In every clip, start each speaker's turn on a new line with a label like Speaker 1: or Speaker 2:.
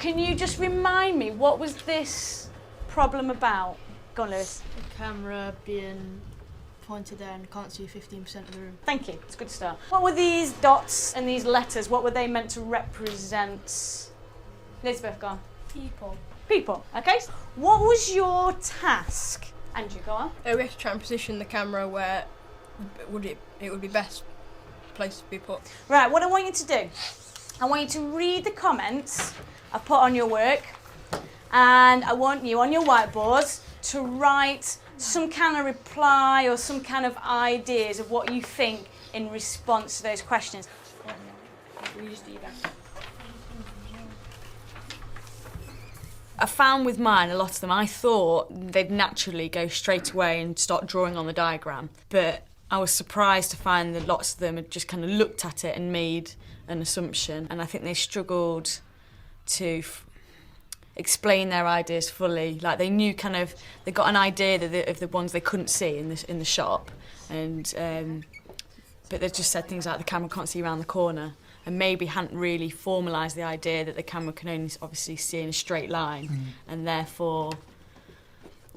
Speaker 1: Can you just remind me, what was this problem about? Go on, Lewis.
Speaker 2: The camera being pointed there and can't see 15% of the room.
Speaker 1: Thank you, it's a good start. What were these dots and these letters, what were they meant to represent? Elizabeth, go on.
Speaker 2: People.
Speaker 1: People, okay. What was your task? Andrew, go on.
Speaker 3: We have to try and position the camera where it would be best place to be put.
Speaker 1: Right, what I want you to do, I want you to read the comments I've put on your work, and I want you on your whiteboard to write some kind of reply or some kind of ideas of what you think in response to those questions. I found with mine, a lot of them, I thought they'd naturally go straight away and start drawing on the diagram, but I was surprised to find that lots of them had just kind of looked at it and made an assumption, and I think they struggled to explain their ideas fully. Like they knew kind of, they got an idea of the ones they couldn't see in the shop, and but they just said things like the camera can't see around the corner, and maybe hadn't really formalised the idea that the camera can only obviously see in a straight line, and therefore,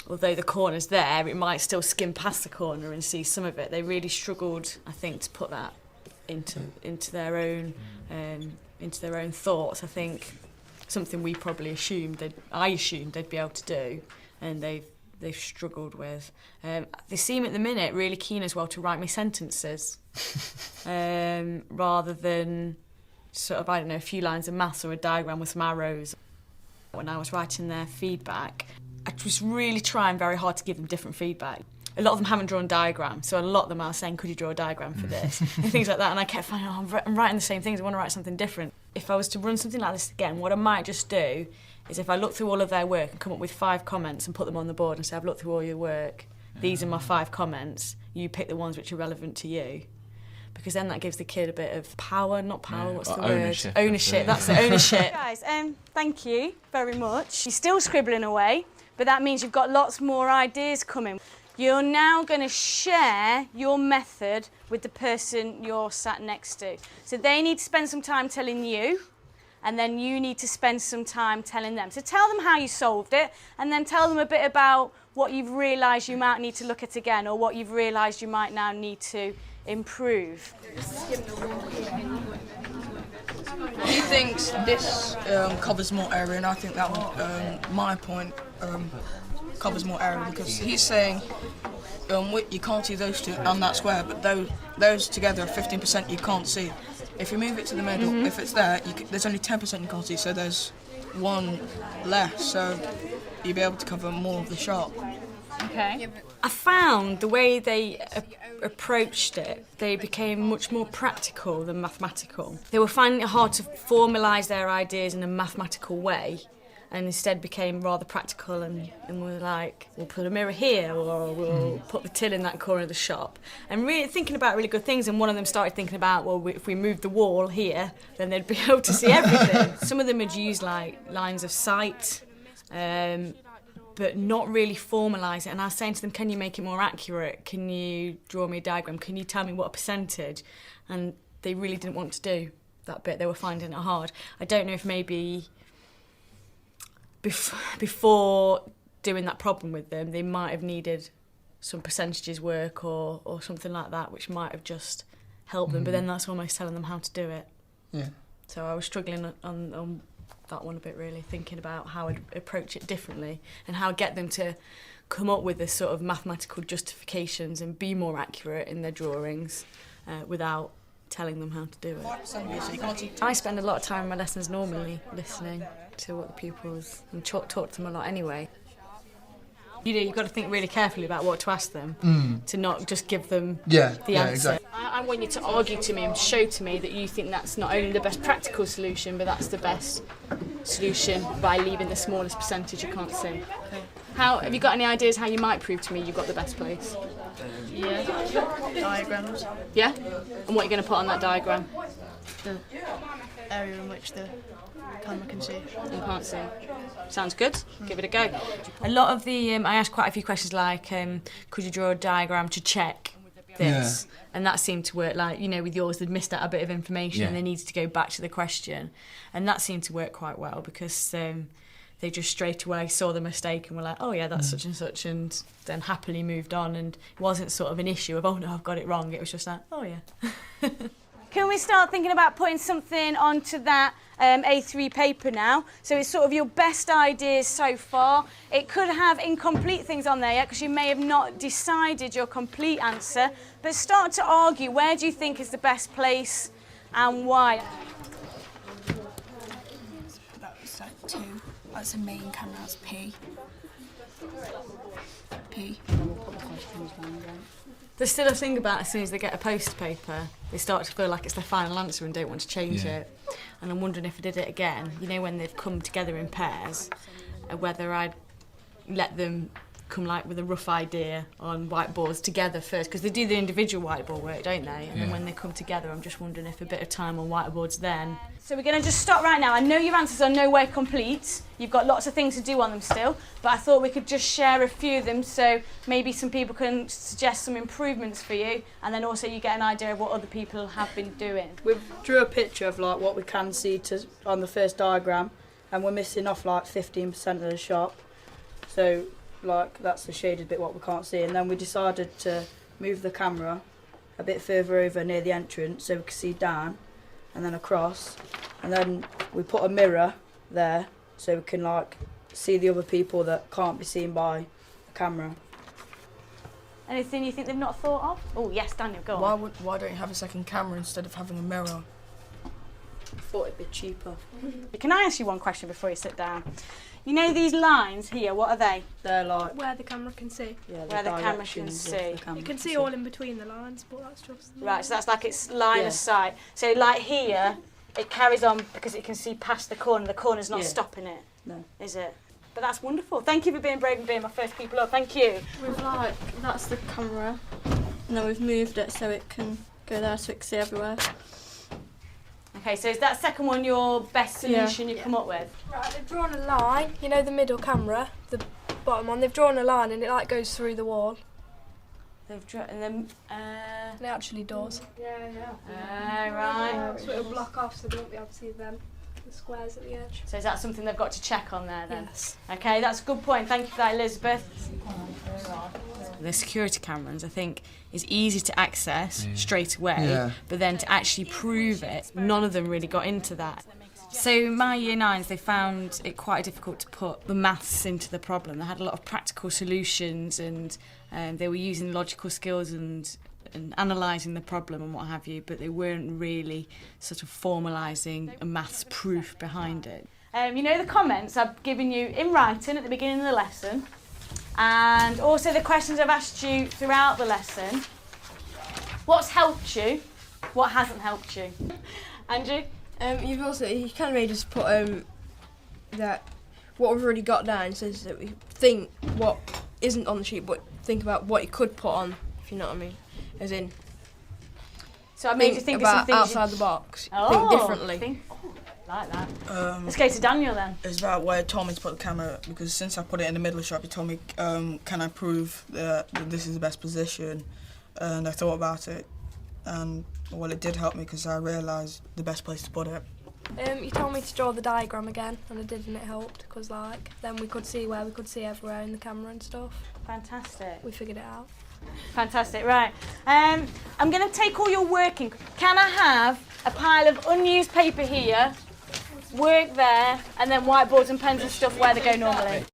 Speaker 1: although the corner's there, it might still skim past the corner and see some of it. They really struggled, I think, to put that into their own thoughts. I think something we probably I assumed they'd be able to do, and they've struggled with. They seem at the minute really keen as well to write me sentences, rather than sort of, I don't know, a few lines of maths or a diagram with some arrows. When I was writing their feedback, I was really trying very hard to give them different feedback. A lot of them haven't drawn diagrams, so a lot of them are saying, could you draw a diagram for this? And things like that, and I kept finding, I'm writing the same things, I want to write something different. If I was to run something like this again, what I might just do is if I look through all of their work and come up with 5 comments and put them on the board and say, I've looked through all your work, these are my 5 comments, you pick the ones which are relevant to you. Because then that gives the kid a bit of power, not power, what's the
Speaker 4: ownership.
Speaker 1: word? Ownership, that's it, ownership. Guys, thank you very much. You're still scribbling away, but that means you've got lots more ideas coming. You're now going to share your method with the person you're sat next to. So they need to spend some time telling you, and then you need to spend some time telling them. So tell them how you solved it, and then tell them a bit about what you've realised you might need to look at again, or what you've realised you might now need to improve.
Speaker 3: He thinks this covers more area, and I think that one, my point, covers more area, because he's saying you can't see those two and that square, but those together are 15% you can't see. If you move it to the middle, if it's there, there's only 10% you can't see, so there's one less, so you'll be able to cover more of the shop.
Speaker 1: Okay. I found the way they approached it, they became much more practical than mathematical. They were finding it hard to formalise their ideas in a mathematical way, and instead became rather practical and were like, we'll put a mirror here, or we'll put the till in that corner of the shop. And really thinking about really good things, and one of them started thinking about, well, if we moved the wall here, then they'd be able to see everything. Some of them had used like lines of sight, but not really formalise it. And I was saying to them, can you make it more accurate? Can you draw me a diagram? Can you tell me what a percentage? And they really didn't want to do that bit. They were finding it hard. I don't know if maybe before doing that problem with them, they might have needed some percentages work or something like that, which might have just helped them. But then that's almost telling them how to do it.
Speaker 4: Yeah.
Speaker 1: So I was struggling on that one a bit, really, thinking about how I'd approach it differently and how I'd get them to come up with this sort of mathematical justifications and be more accurate in their drawings without telling them how to do it. I spend a lot of time in my lessons normally listening to what the pupils, and talk to them a lot anyway. You've got to think really carefully about what to ask them, to not just give them the answer.
Speaker 4: Exactly.
Speaker 1: I want you to argue to me and show to me that you think that's not only the best practical solution, but that's the best solution by leaving the smallest percentage you can't see. Okay. Have you got any ideas how you might prove to me you've got the best place?
Speaker 2: Yeah, diagrams.
Speaker 1: Yeah? And what are you going to put on that diagram?
Speaker 2: The area in which the camera can see.
Speaker 1: You can't see. Sounds good. Give it a go. A lot of the, I asked quite a few questions like, could you draw a diagram to check this. And that seemed to work. Like, you know, with yours, they'd missed out a bit of information and they needed to go back to the question. And that seemed to work quite well because they just straight away saw the mistake and were like, oh yeah, that's such and such, and then happily moved on. And it wasn't sort of an issue of, oh no, I've got it wrong. It was just like, oh yeah.
Speaker 4: Can we start thinking about putting something onto that A3 paper now? So it's sort of your best ideas so far. It could have incomplete things on there yet because you may have not decided your complete answer, but start to argue, where do you think is the best place and why?
Speaker 5: That was like 2. That's the main camera, that's P. P.
Speaker 1: There's still a thing about as soon as they get a poster paper, they start to feel like it's their final answer and don't want to change it. And I'm wondering if I did it again, you know, when they've come together in pairs, whether I'd let them come like with a rough idea on whiteboards together first, because they do the individual whiteboard work, don't they? And then when they come together, I'm just wondering if a bit of time on whiteboards then.
Speaker 4: So we're going to just stop right now. I know your answers are nowhere complete. You've got lots of things to do on them still, but I thought we could just share a few of them so maybe some people can suggest some improvements for you, and then also you get an idea of what other people have been doing.
Speaker 6: We've drew a picture of like what we can see on the first diagram, and we're missing off like 15% of the shop. So like that's the shaded bit what we can't see, and then we decided to move the camera a bit further over near the entrance so we can see down and then across, and then we put a mirror there so we can like see the other people that can't be seen by the camera.
Speaker 4: Anything you think they've not thought of? Oh yes, Daniel, go on.
Speaker 3: Why don't you have a second camera instead of having a mirror?
Speaker 6: I thought it'd be cheaper.
Speaker 4: Can I ask you one question before you sit down? You know these lines here, what are they?
Speaker 6: They're like
Speaker 5: Where the camera can see.
Speaker 4: Where the camera can see.
Speaker 5: You can see all in between the lines, but that's just...
Speaker 4: Right, so that's like its line of sight. So like here, it carries on because it can see past the corner's not stopping it.
Speaker 6: No.
Speaker 4: Is it? But that's wonderful. Thank you for being brave and being my first people up. Thank you.
Speaker 7: We've like, that's the camera, and then we've moved it so it can go there so it can see everywhere.
Speaker 4: Okay, so is that second one your best solution you've come up with?
Speaker 5: Right, they've drawn a line, you know the middle camera, the bottom one, they've drawn a line and it like goes through the wall.
Speaker 4: They've drawn, and then,
Speaker 5: It actually does.
Speaker 4: right.
Speaker 5: So it'll block off so they won't be able to see them, the squares at the edge.
Speaker 4: So is that something they've got to check on there then?
Speaker 5: Yes.
Speaker 4: Okay, that's a good point. Thank you for that, Elizabeth.
Speaker 1: The security cameras, I think, is easy to access straight away, but then to actually prove it, none of them really got into that. So my year 9s, they found it quite difficult to put the maths into the problem. They had a lot of practical solutions, and they were using logical skills and analysing the problem and what have you, but they weren't really sort of formalising a maths proof behind it.
Speaker 4: You know the comments I've given you in writing at the beginning of the lesson, and also the questions I've asked you throughout the lesson. What's helped you? What hasn't helped you? Andrew?
Speaker 8: You can really just put that what we've already got down, so that we think what isn't on the sheet, but think about what you could put on, if you know what I mean. As in,
Speaker 4: So I made you think of some
Speaker 8: about
Speaker 4: things
Speaker 8: outside the box. Think differently.
Speaker 4: Like that. Let's go to Daniel then.
Speaker 3: It's about where it told me to put the camera, because since I put it in the middle of the shop, it told me, can I prove that this is the best position? And I thought about it, and well, it did help me because I realised the best place to put it.
Speaker 5: You told me to draw the diagram again, and I did, and it helped, because like, then we could see where we could see everywhere in the camera and stuff.
Speaker 4: Fantastic.
Speaker 5: We figured it out.
Speaker 4: Fantastic, right. I'm going to take all your working. Can I have a pile of unused paper here, work there, and then whiteboards and pens and stuff where they go normally?